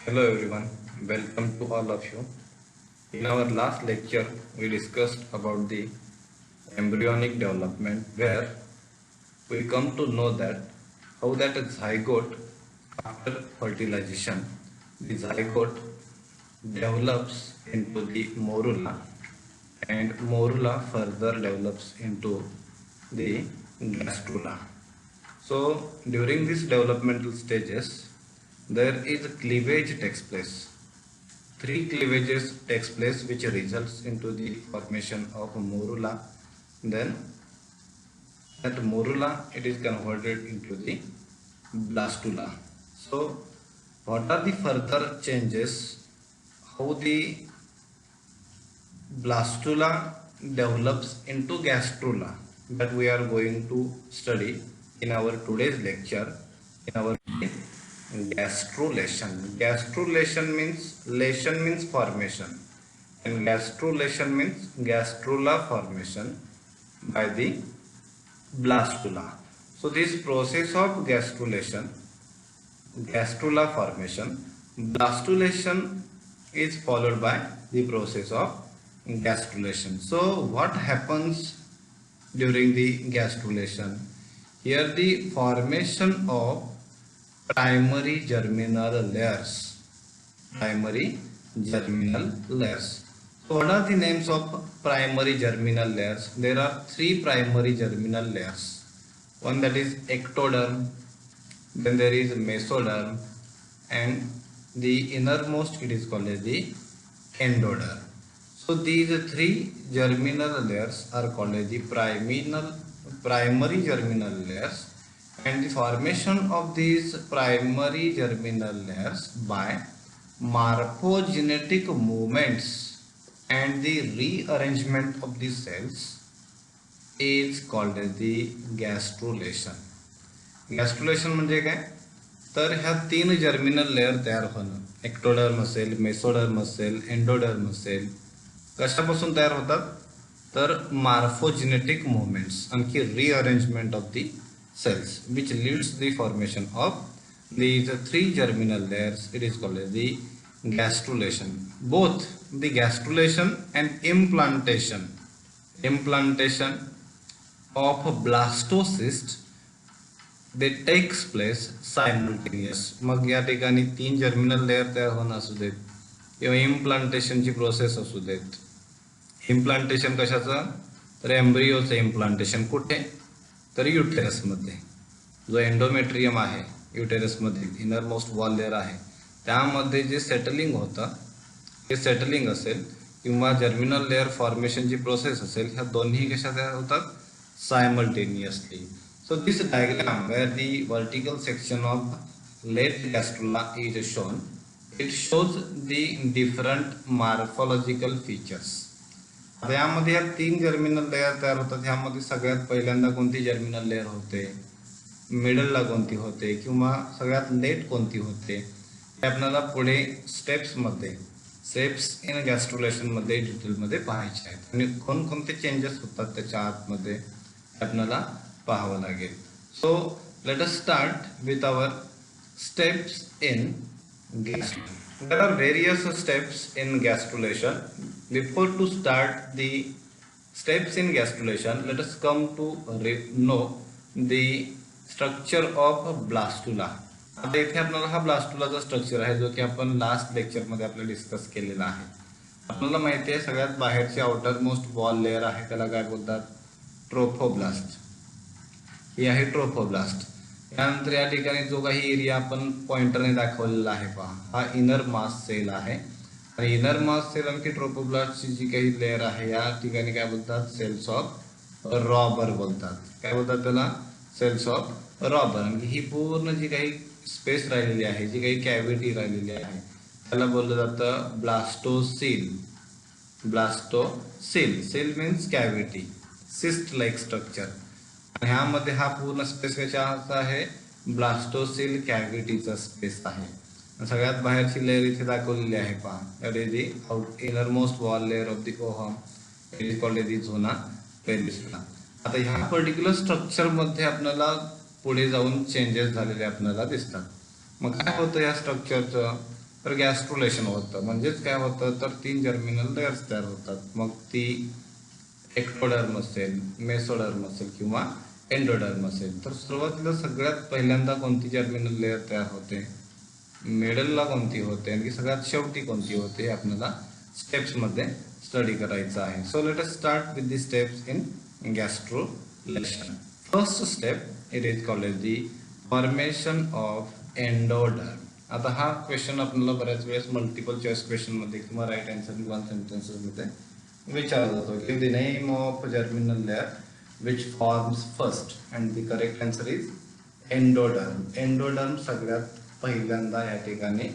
Hello everyone, welcome to all of you. In our last lecture, we discussed about the embryonic development where we come to know that how that a zygote after fertilization, the zygote develops into the morula and morula further develops into the gastrula. So during these developmental stages, there is cleavage takes place. Three cleavages takes place which results into the formation of morula. Then that morula it is converted into the blastula. So what are the further changes? How the blastula develops into gastrula that we are going to study in our today's lecture in our gastrulation. Gastrulation means formation and gastrulation means gastrula formation by the blastula. So this process of gastrulation, gastrula formation, blastulation is followed by the process of gastrulation. So what happens during the gastrulation? Here the formation of primary germinal layers. Primary germinal layers. So what are the names of primary germinal layers? There are three primary germinal layers. One that is ectoderm, then there is mesoderm, and the innermost it is called as the endoderm. So these three germinal layers are called as the primary germinal layers, and the formation of these primary germinal layers by morphogenetic movements and the rearrangement of the cells is called as the gastrulation. गॅस्ट्रुलेशन म्हणजे काय तर ह्या तीन germinal layer तयार होणं, ectoderm असेल, mesoderm असेल, endoderm असेल, कशापासून तयार होतात तर मॉर्फोजेनेटिक मूवमेंट्स आणखी rearrangement of the cells which leads the formation of these three germinal layers. It is called as the gastrulation. Both the gastrulation and implantation of blastocyst they takes place simultaneous. मग या ठिकाणी तीन germinal layer तयार होणं असू देत किंवा इम्प्लांटेशनची process असू देत. इम्प्लांटेशन कशाचं तर एम्ब्रियोचं इम्प्लांटेशन कुठे तर युटेरसमध्ये. जो एंडोमेट्रियम आहे युटेरसमध्ये इनर मोस्ट वॉल लेअर आहे त्यामध्ये जे सेटलिंग होतं हे सेटलिंग असेल किंवा जर्मिनल लेअर फॉर्मेशनची प्रोसेस असेल ह्या दोन्ही कशा तयार होतात simultaneously. So this diagram where the vertical section of late gastrula is shown, it shows the different morphological features. आता यामध्ये या तीन जर्मिनल लेअर तयार होतात. ह्यामध्ये सगळ्यात पहिल्यांदा कोणती जर्मिनल लेअर होते, मिडलला कोणती होते किंवा सगळ्यात लेट कोणती होते हे आपल्याला पुढे स्टेप्स इन गॅस्ट्रुलेशन मध्ये डिटेलमध्ये पाहायचे आहेत आणि कोणकोणते चेंजेस होतात त्याच्या आतमध्ये आपल्याला पाहावं लागेल. So let us start with our steps in gastrulation. There are various steps in gastrulation. Before to start the steps in gastrulation, let us come to know the structure of blastula. आता इथे आपल्याला हा ब्लास्टुलाचा structure आहे जो की आपण last lecture मध्ये आपल्याला डिस्कस केलेला आहे. आपल्याला माहिती आहे सगळ्यात बाहेरची आउटर मोस्ट वॉल लेअर आहे त्याला काय बोलतात ट्रोफोब्लास्ट. ही आहे ट्रोफोब्लास्ट. त्यानंतर या ठिकाणी जो काही एरिया आपण पॉइंटरने दाखवलेला आहे पहा हा इनर मास सेल आहे आणि इनर मास सेल आणखी ट्रोफोब्लास्टची जी काही लेअर आहे या ठिकाणी काय बोलतात सेल्स ऑफ रॉबर बोलतात. काय बोलतात त्याला सेल्स ऑफ रॉबर. आणि ही पूर्ण जी काही स्पेस राहिलेली आहे जी काही कॅव्हिटी राहिलेली आहे त्याला बोललं जातं blastocoel. Coel means cavity cyst like structure. ह्यामध्ये हा पूर्ण स्पेस कशाचा आहे ब्लास्टोसील कॅव्हिटीचा स्पेस आहे. सगळ्यात बाहेरची लेअर इथे दाखवलेली आहे पहा that is the inner most wall layer of the ovum. It is called the zona pellucida. आता ह्या पर्टिक्युलर स्ट्रक्चर मध्ये आपल्याला पुढे जाऊन चेंजेस झालेले आपल्याला दिसतात. मग काय होतं या स्ट्रक्चरचं तर गॅस्ट्रुलेशन होतं. म्हणजेच काय होतं तर 3 जर्मिनल लेयर्स तयार होतात. मग ती एक्टोडर्म असेल, मेसोडर्म असेल किंवा एंडोडर्म असेल. तर सुरुवातीला सगळ्यात पहिल्यांदा कोणती जर्मिनल लेयर तयार होते, मिडलला कोणती होते आणि सगळ्यात शेवटी कोणती होते हे आपल्याला स्टेप्समध्ये स्टडी करायचं आहे. So let us start with the steps in gastrulation. First step it is called as the formation of endoderm. आता हा क्वेश्चन आपल्याला बऱ्याच वेळेस मल्टिपल चॉईस क्वेश्चन मध्ये किंवा राईट आन्सर 1 सेंटेन्सेस मध्ये विचारला जातो. Give the name of germinal layer which forms first and the correct answer is endoderm. Endoderm सगळ्यात पहिल्यांदा या ठिकाणी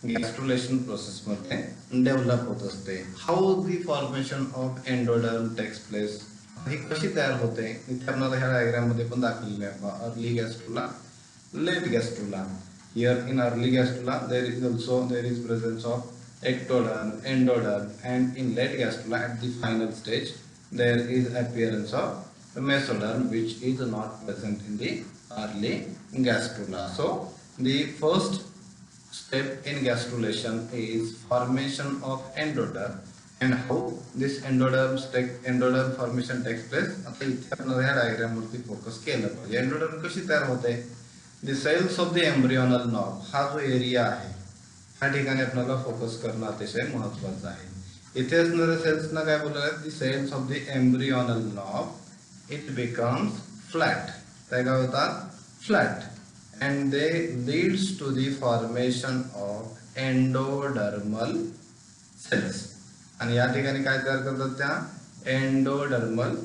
गॅस्ट्रुलेशन प्रोसेस मध्ये डेव्हलप होत असते. How the formation of endoderm takes place, ही कशी तयार होते इथे आपल्याला ह्या डायग्राम मध्ये पण दाखवलेले आहे. Early gastrula, late gastrula. Here in early gastrula there is presence of ectoderm, endoderm, and in late gastrula at the final stage there is appearance of mesoderm which is not present in the early gastrula. So the first step in gastrulation is formation of endoderm and how this endoderm formation takes place. आता इथे आपण या diagram वरती focus केलं पाहिजे. Endoderm कशी तयार होते. The cells of the embryonal knob, हा जो एरिया आहे ह्या ठिकाणी आपल्याला फोकस करणं अतिशय महत्त्वाचं आहे. इथे असणाऱ्या सेल्सना काय बोलले आहेत, the cells of the embryonal knob it becomes flat. त्या काय होतात flat and they leads to the formation of endodermal cells. आणि या ठिकाणी काय तयार करतात, त्या एंडोडर्मल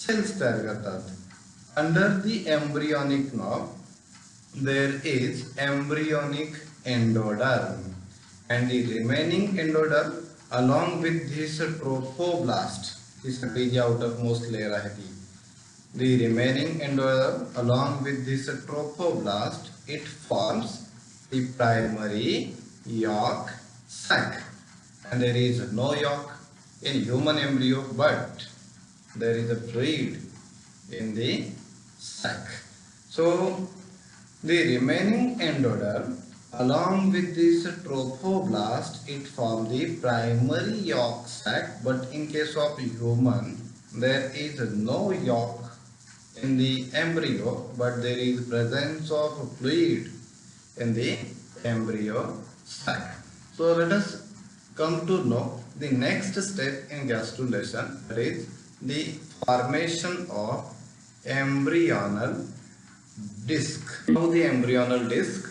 सेल्स तयार करतात. Under the embryonic knob there is embryonic endoderm and the remaining endoderm along with this trophoblast, this is the outermost layer आहे ती. The remaining endoderm along with this trophoblast it forms the primary yolk sac and there is no yolk in human embryo but there is a fluid in the sac. So the remaining endoderm along with this trophoblast it forms the primary yolk sac, but in case of human there is no yolk in the embryo but there is presence of fluid in the embryo sac. So let us come to know the next step in gastrulation, that is the formation of embryonal disc. How the embryonal disc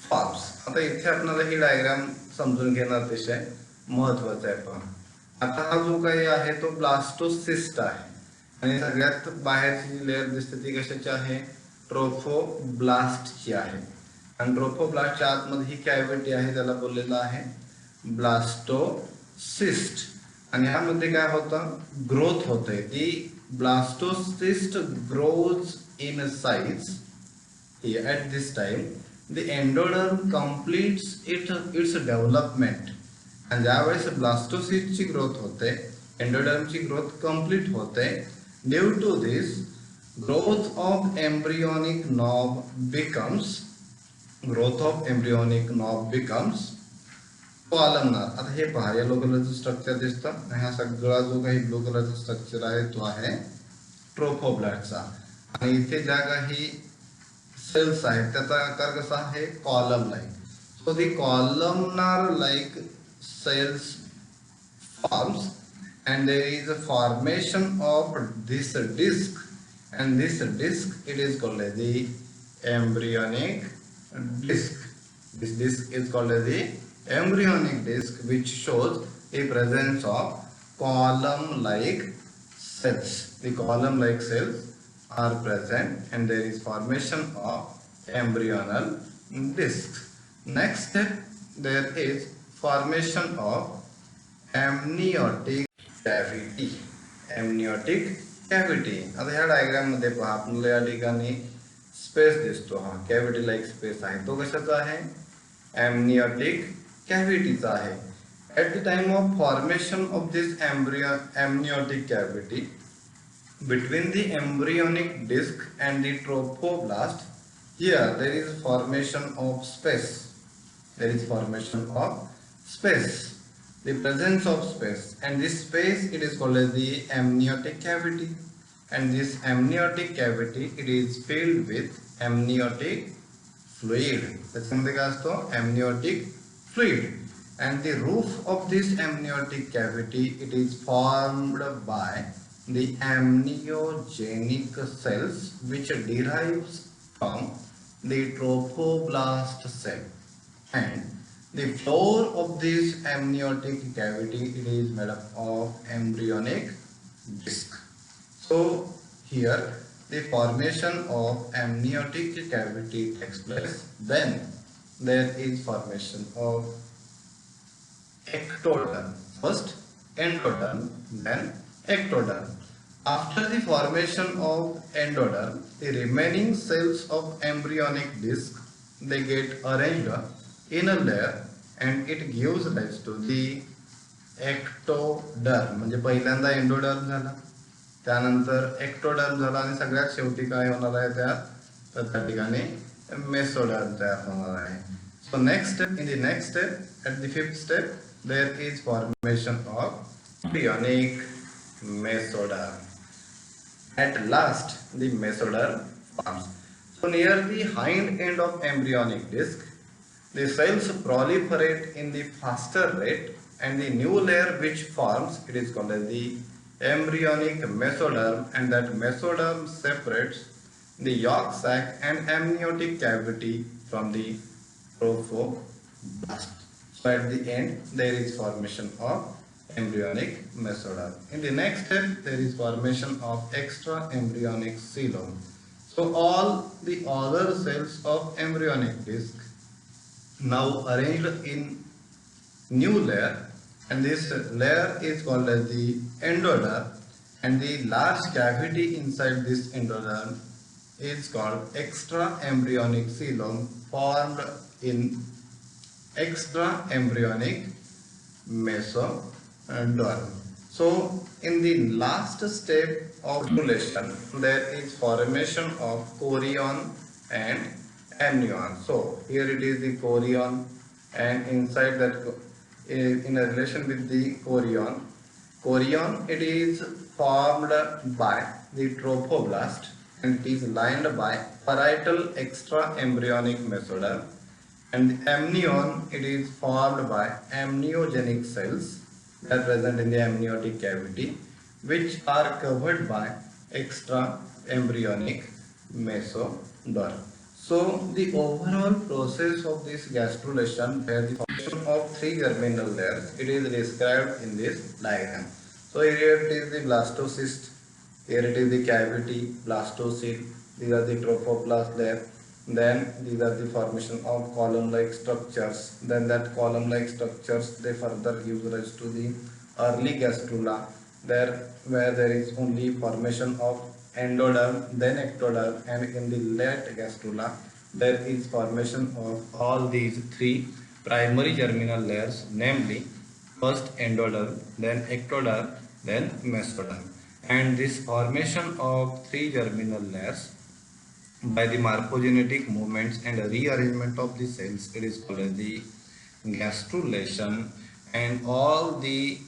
forms. आता इथे आपल्याला ही diagram समजून घेणं अतिशय महत्वाचं आहे. पण आता हा जो काही आहे तो ब्लास्टोसिस्ट आहे आणि सगळ्यात बाहेरची जी लेअर दिसते ती कशाची आहे, ट्रोफोब्लास्टची आहे. आणि ट्रोफोब्लास्टच्या आतमध्ये ही कॅव्हिटी आहे त्याला बोललेलं आहे ब्लास्टोसिस्ट. आणि ह्यामध्ये काय होतं, ग्रोथ होते. ती blastocyst grows in size. Here at this time the endoderm completes its development and ज्यावेळेस ब्लास्टोसिस्ट ची ग्रोथ होते, एंडोडर्म ची ग्रोथ कंप्लीट होते. Due to this growth of embryonic knob becomes columnar. आता हे पहा, येलो कलरचं स्ट्रक्चर दिसतं. हा सगळा जो काही ब्लू कलरचा स्ट्रक्चर आहे तो आहे ट्रोफोब्लास्टचा. आणि इथे ज्या काही सेल्स आहेत त्याचा आकार कसा आहे, column like. So the columnar like cells forms and there is a formation of this disc and this disc it is called as the embryonic disc. This disc is called as the embryonic disc which shows the presence of column like cells. The column like cells are present and there is formation of embryonal disc. Next step, there is formation of amniotic cavity. amniotic cavity. आता ह्या diagram मध्ये पहा, आपल्याला या ठिकाणी space दिसतो. हा cavity like space आहे, तो कशाचा आहे, amniotic कॅव्हिटीचा आहे. At the time of formation of this amniotic cavity, between the embryonic disc and the trophoblast, here there is formation of space. there is formation of space, the presence of space, and this space it is called as the amniotic cavity, and this amniotic cavity it is filled with amniotic fluid. त्याच्यामध्ये काय असतो amniotic fluid, and the roof of this amniotic cavity it is formed by the amniogenic cells which derives from the trophoblast cell, and the floor of this amniotic cavity it is made up of embryonic disc. So here the formation of amniotic cavity takes place. Then there is formation of ectoderm. First endoderm, then ectoderm. After the formation of endoderm, the remaining cells of embryonic disc they get arranged in a layer, and it gives rise to the ectoderm. म्हणजे पहिल्यांदा endoderm झाला, त्यानंतर ectoderm झाला, आणि सगळ्यात शेवटी काय होणार आहे त्या ठिकाणी मेसोडर्म तयार होणार आहे. So next in the next step, at the fifth step, there is formation of embryonic mesoderm. At last the mesoderm forms. So near the hind end of embryonic disc, the cells proliferate in the faster rate, and the new layer which forms it is called as the embryonic mesoderm, and that mesoderm separates the yolk sac and amniotic cavity from the trophoblast. So at the end there is formation of embryonic mesoderm. In the next step there is formation of extra embryonic coelom. So all the other cells of embryonic disc now arranged in new layer, and this layer is called as the endoderm, and the large cavity inside this endoderm is called extra embryonic coelom, formed in extra embryonic mesoderm. So in the last step of gastrulation there is formation of chorion and amnion. So here it is the chorion, and inside that in a relation with the chorion it is formed by the trophoblast, and it is lined by parietal extra embryonic mesoderm, and the amnion it is formed by amniogenic cells that are present in the amniotic cavity, which are covered by extra embryonic mesoderm. So the overall process of this gastrulation, where the formation of three germinal layers, it is described in this diagram. So here it is the blastocyst, here it is the cavity, blastocyst, these are the trophoblast layer, then these are the formation of column-like structures, then that column-like structures they further give rise to the early gastrula, there where there is only formation of endoderm, then ectoderm, and in the late gastrula there is formation of all these three primary germinal layers, namely first endoderm, then ectoderm, then mesoderm. And this formation of three germinal layers by the morphogenetic movements and rearrangement of the cells, it is called as the gastrulation. And all the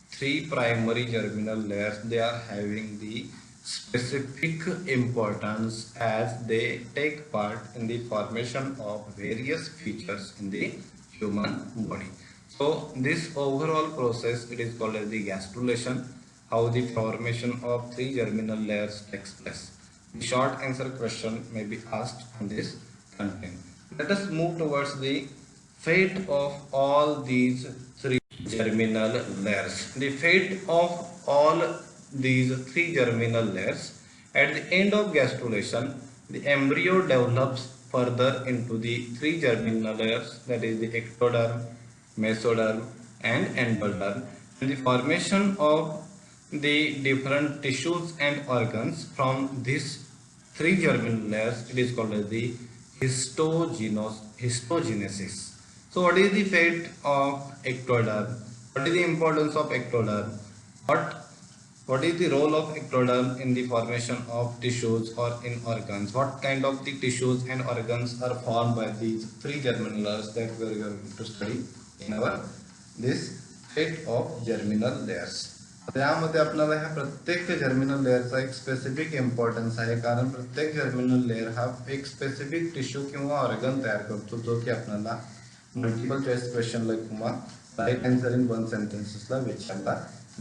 three primary germinal layers they are having the specific importance as they take part in the formation of various features in the human body. So this overall process it is called as the gastrulation, how the formation of three germinal layers takes place. The short answer question may be asked on this content. Let us move towards the fate of all these three germinal layers. The fate of all these three germinal layers, at the end of gastrulation, the embryo develops further into the three germinal layers, that is the ectoderm, mesoderm, and endoderm, and the formation of the different tissues and organs from these three germinal layers, it is called as the histogenesis. So what is the fate of ectoderm? What is the importance of ectoderm? What What is the role of ectoderm in the formation of tissues or in organs? What kind of the tissues and organs are formed by these three germinal layers that we are going to study in our this set of germinal layers. त्यामध्ये आपल्याला ह्या प्रत्येक germinal लेअरचा एक specific importance आहे, कारण प्रत्येक germinal layer हा एक स्पेसिफिक टिश्यू किंवा ऑर्गन तयार करतो, जो की आपल्याला मल्टिपल चॉईस क्वेश्चनला किंवा राईट आन्सर इन वन सेंटेन्सेसला विचारला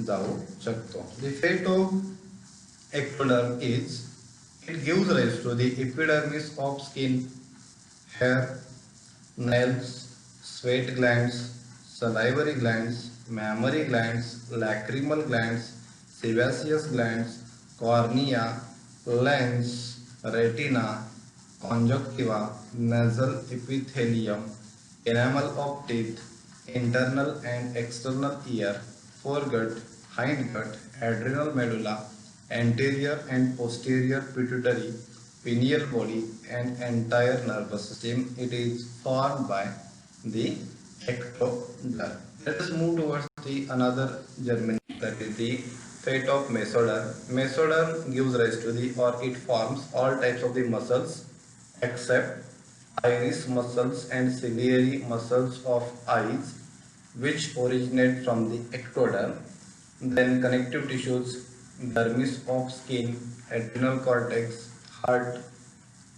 जाऊ शकतो. The fate of ectoderm is it gives rise to the epidermis of skin, hair, nails, sweat glands, salivary glands, mammary glands, lacrimal glands, sebaceous glands, cornea, lens, retina, conjunctiva, nasal epithelium, enamel of teeth, internal and external ear, foregut, hindgut, adrenal medulla, anterior and posterior pituitary, pineal body, and entire nervous system. It is formed by the ectoderm. Let us move towards the another germinal, that is the fate of mesoderm. Mesoderm gives rise to the, or it forms all types of the muscles except iris muscles and ciliary muscles of eyes, which originate from the ectoderm. Then connective tissues, dermis of skin, adrenal cortex, heart,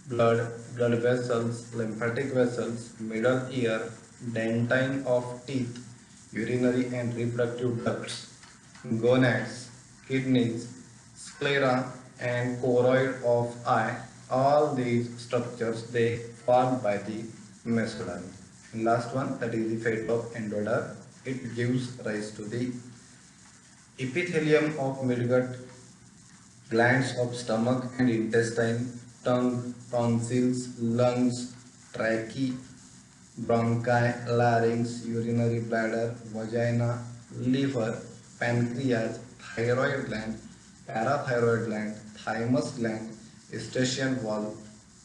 blood vessels, lymphatic vessels, middle ear, dentine of teeth, urinary and reproductive ducts, gonads, kidneys, sclera, and choroid of eye. All these structures they formed by the mesoderm. And last one, that is the fate of endoderm. It gives rise to the epithelium of midgut, glands of stomach and intestine, tongue, tonsils, lungs, trachea, bronchi, larynx, urinary bladder, vagina, liver, pancreas, thyroid gland, parathyroid gland, thymus gland, eustachian valve,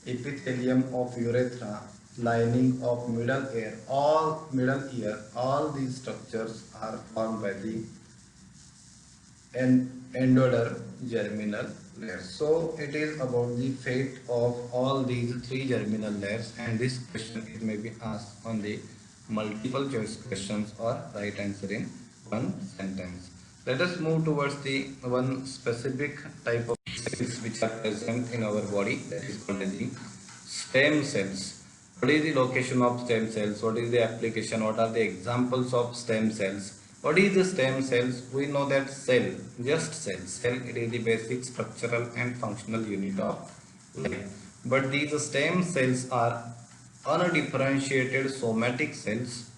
epithelium of urethra, lining of middle ear. All these structures are formed by the endoderm germinal layers. So it is about the fate of all these three germinal layers, and this question it may be asked on the multiple choice questions or right answer in one sentence. Let us move towards the one specific type of cells which are present in our body, that is called as the stem cells. What is the location of stem cells? What is the application? What are the examples of stem cells? What is the stem cells? We know that cell, just cell, it is the basic structural and functional unit of life. But these stem cells are undifferentiated somatic cells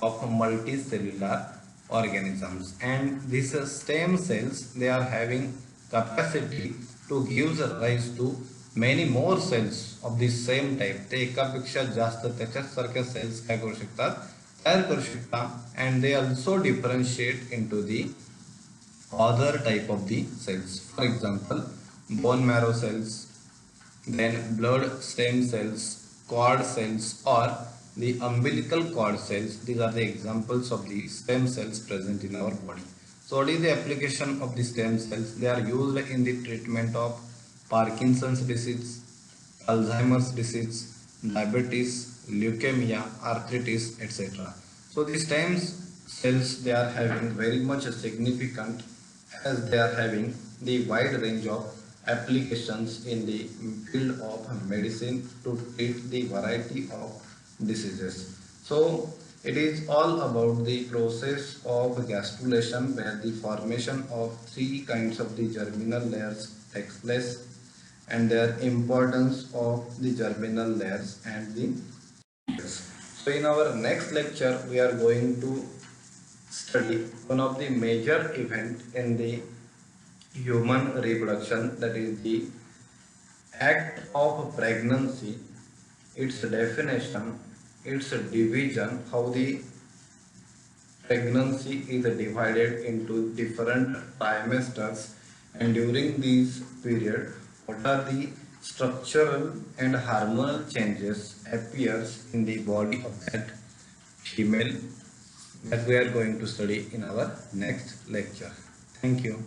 of multicellular organisms, and these stem cells they are having capacity to give rise to many more cells of the same type. ते एकापेक्षा जास्त त्याच्यासारख्या cells काय करू शकतात, तयार करू शकतात, and they also differentiate into the other type of the cells. For example, bone marrow cells, then blood stem cells, cord cells, or the umbilical cord cells. These are the examples of the stem cells present in our body. So what is the application of the stem cells? They are used in the treatment of Parkinson's disease, Alzheimer's disease, diabetes, leukemia, arthritis, etc. So the stem cells they are having very much significant, as they are having the wide range of applications in the field of medicine to treat the variety of diseases. So it is all about the process of gastrulation, where the formation of three kinds of the germinal layers takes place, and their importance of the germinal layers and the cells. So in our next lecture we are going to study one of the major event in the human reproduction, that is the act of pregnancy, its definition, its division, how the pregnancy is divided into different trimesters, and during this period what are the structural and hormonal changes appears in the body of that female, that we are going to study in our next lecture. Thank you.